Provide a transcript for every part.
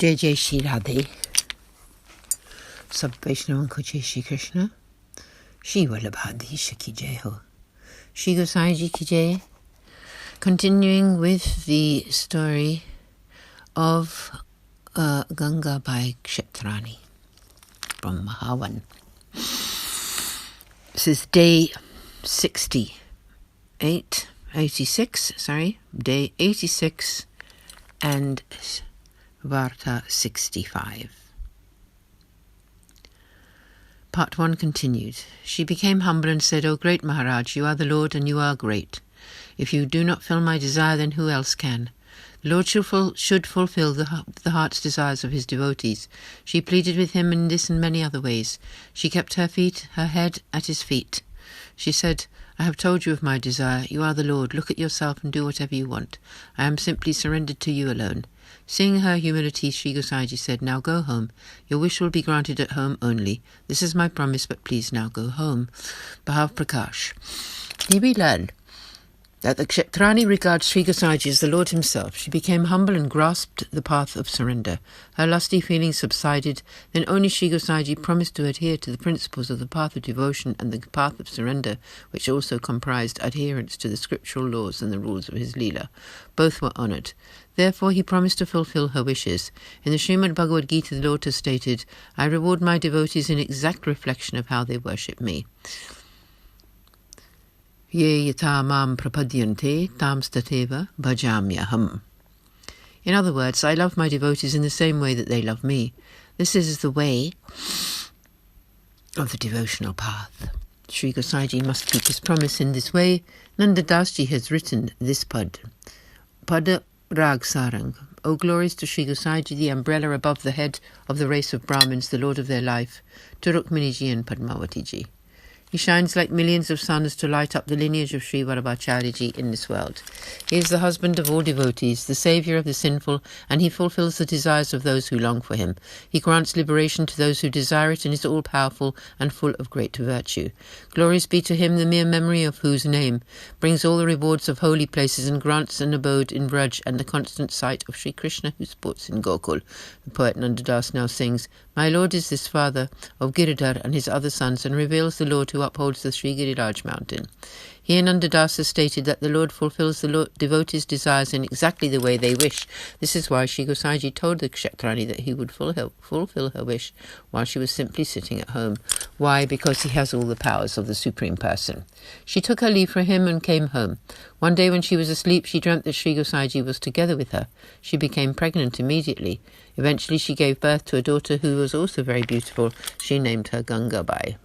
जय जय श्री राधे। सब वैष्णवों को जय श्री कृष्ण। श्री वल्लभाधीश की जय हो। Shri Gosai Ji ki jai. Continuing with the story of Ganga by Kshatrani from Mahavan. This is day 86 and Varta 65. Part 1 continued. She became humble and said, O great Maharaj, you are the Lord and you are great. If you do not fill my desire, then who else can? The Lord should fulfill the heart's desires of his devotees. She pleaded with him in this and many other ways. She kept her head at his feet. She said, I have told you of my desire. You are the Lord. Look at yourself and do whatever you want. I am simply surrendered to you alone. Seeing her humility, Shri Gosai Ji said, Now go home. Your wish will be granted at home only. This is my promise, but please now go home. Bhav Prakash. Here we learn that the Kshatrani regards Shri Gosai Ji as the Lord himself. She became humble and grasped the path of surrender. Her lusty feelings subsided. Then only Shri Gosai Ji promised to adhere to the principles of the path of devotion and the path of surrender, which also comprised adherence to the scriptural laws and the rules of his Leela. Both were honoured. Therefore he promised to fulfill her wishes. In the Srimad Bhagavad Gita, the Lord has stated, I reward my devotees in exact reflection of how they worship me. Ye yata mam prapadyante tam stateva bhajamyaham. In other words, I love my devotees in the same way that they love me. This is the way of the devotional path. Shri Gosai Ji must keep his promise in this way. Nanda Das Ji has written this pad. Pada Rag Sarang. O glories to Shri Gosai Ji, the umbrella above the head of the race of Brahmins, the lord of their life, to Rukmini Ji and Padmavati Ji. He shines like millions of suns to light up the lineage of Sri Vallabhacharya Ji in this world. He is the husband of all devotees, the saviour of the sinful, and he fulfills the desires of those who long for him. He grants liberation to those who desire it and is all-powerful and full of great virtue. Glories be to him, the mere memory of whose name brings all the rewards of holy places and grants an abode in Vraja and the constant sight of Sri Krishna who sports in Gokul. The poet Nanda Das now sings, My Lord is this father of Giridhar and his other sons, and reveals the Lord who upholds the Sri Giriraj mountain. Here Nanda Das has stated that the Lord fulfills the devotees' desires in exactly the way they wish. This is why Shri Gosai Ji told the Kshatrani that he would fulfill her wish while she was simply sitting at home. Why? Because he has all the powers of the Supreme Person. She took her leave from him and came home. One day when she was asleep, she dreamt that Shri Gosai Ji was together with her. She became pregnant immediately. Eventually she gave birth to a daughter who was also very beautiful. She named her Gangabai.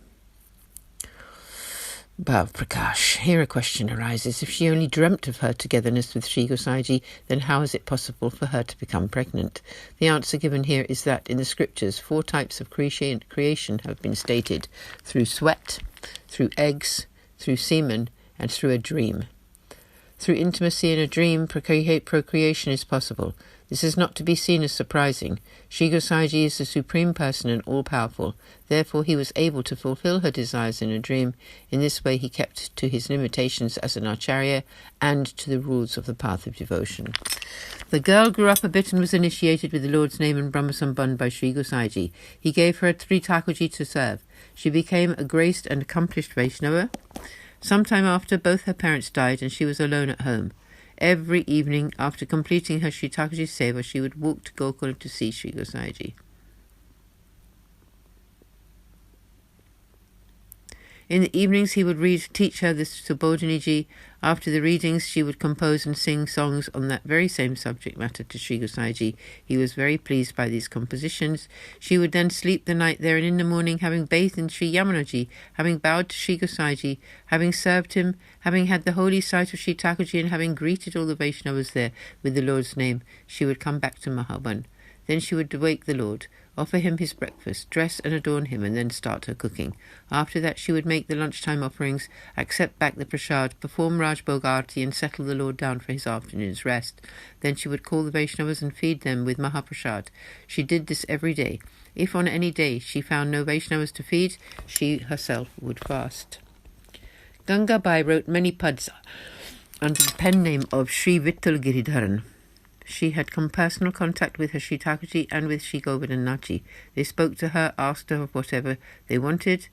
Bhav Prakash. Here a question arises. If she only dreamt of her togetherness with Shri Gosai Ji, then how is it possible for her to become pregnant? The answer given here is that in the scriptures 4 types of creation have been stated: through sweat, through eggs, through semen, and through a dream. Through intimacy in a dream, procreation is possible. This is not to be seen as surprising. Shri Gosai Ji is the Supreme Person and all-powerful. Therefore he was able to fulfill her desires in a dream. In this way he kept to his limitations as an acharya and to the rules of the path of devotion. The girl grew up a bit and was initiated with the Lord's name and Brahma Sambandh by Shri Gosai Ji. He gave her 3 Thakurji to serve. She became a graced and accomplished Vaishnava. Sometime after, both her parents died and she was alone at home. Every evening, after completing her Sri Thakurji Seva, she would walk to Gokul to see Shri Gosai Ji. In the evenings he would teach her the Subodhini Ji. After the readings she would compose and sing songs on that very same subject matter to Shri Gosai Ji. He was very pleased by these compositions. She would then sleep the night there, and in the morning, having bathed in Sri Yamuna Ji, having bowed to Shri Gosai Ji, having served him, having had the holy sight of Sri Thakurji, and having greeted all the Vaishnavas there with the Lord's name, she would come back to Mahavan. Then she would wake the Lord, offer him his breakfast, dress and adorn him, and then start her cooking. After that she would make the lunchtime offerings, accept back the prasad, perform Rajbhog Arati, and settle the Lord down for his afternoon's rest. Then she would call the Vaishnavas and feed them with Mahaprasad. She did this every day. If on any day she found no Vaishnavas to feed, she herself would fast. Gangabai wrote many pads under the pen name of Sri Vittal Giridharan. She had personal contact with her Sri Thakurji and with Sri Govardhanaji. They spoke to her, asked her whatever they wanted,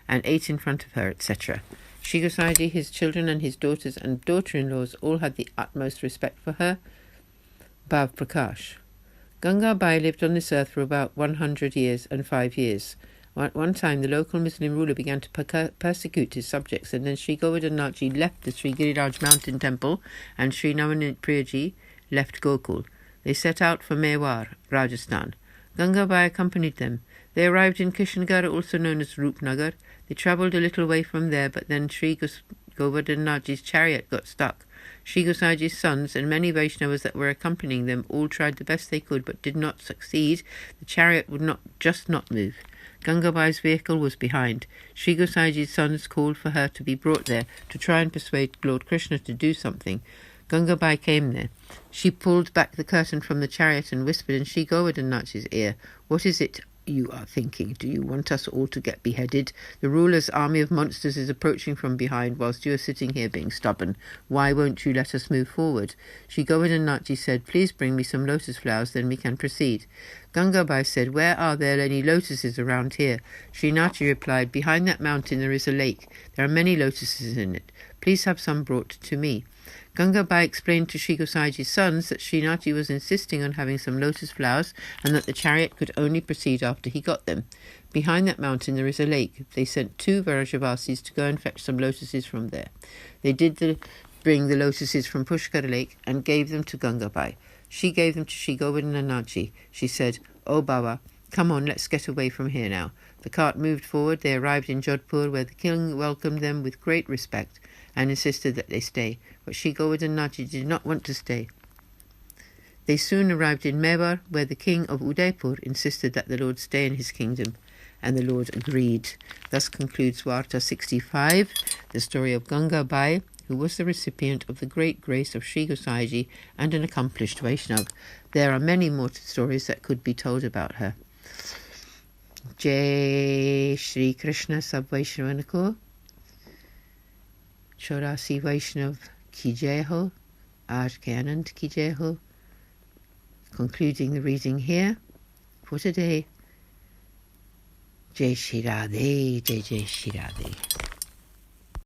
and ate in front of her, etc. Sri Gosaiji, his children and his daughters and daughter-in-laws all had the utmost respect for her. Bhav Prakash. Ganga Bai lived on this earth for about 100 years and 5 years. At one time, the local Muslim ruler began to persecute his subjects, and then Sri Govardhanaji left the Sri Giriraj mountain temple, and Sri Namanit Priyaji left Gokul. They set out for Mewar, Rajasthan. Ganga Bai accompanied them. They arrived in Kishangarh, also known as Rupnagar. They travelled a little way from there, but then Sri Govardhanaji's chariot got stuck. Sri Gosaiji's sons and many Vaishnavas that were accompanying them all tried the best they could, but did not succeed. The chariot would not move. Gangabai's vehicle was behind. Sri Gosaiji's sons called for her to be brought there to try and persuade Lord Krishna to do something. Gangabai came there. She pulled back the curtain from the chariot and whispered in Sri Govardhanaji's ear, "What is it you are thinking? Do you want us all to get beheaded? The ruler's army of monsters is approaching from behind whilst you are sitting here being stubborn. Why won't you let us move forward?" Sri Govardhanaji said, "Please bring me some lotus flowers, then we can proceed." Gangabai said, "Where are there any lotuses around here?" Srinathi replied, "Behind that mountain there is a lake. There are many lotuses in it. Please have some brought to me." Gangabai explained to Sri Gosaiji's sons that Srinathi was insisting on having some lotus flowers and that the chariot could only proceed after he got them. Behind that mountain there is a lake. They sent 2 Vrajavasis to go and fetch some lotuses from there. They did bring the lotuses from Pushkar Lake and gave them to Gangabai. She gave them to Sri Govardhanaji. She said, "Oh Baba, come on, let's get away from here now." The cart moved forward. They arrived in Jodhpur, where the king welcomed them with great respect and insisted that they stay. But Sri Govardhanaji did not want to stay. They soon arrived in Mewar, where the king of Udaipur insisted that the Lord stay in his kingdom, and the Lord agreed. Thus concludes Varta 65, the story of Ganga Bai, who was the recipient of the great grace of Sri Gosaiji and an accomplished Vaishnav. There are many more stories that could be told about her. Jai Shri Krishna Sab Vaishnavan ko, 84 Vaishnav ki jai ho, Aaj ke Anand ki jai ho. Concluding the reading here for today. Jai Shri Radhe, Jai Jai Shri Radhe.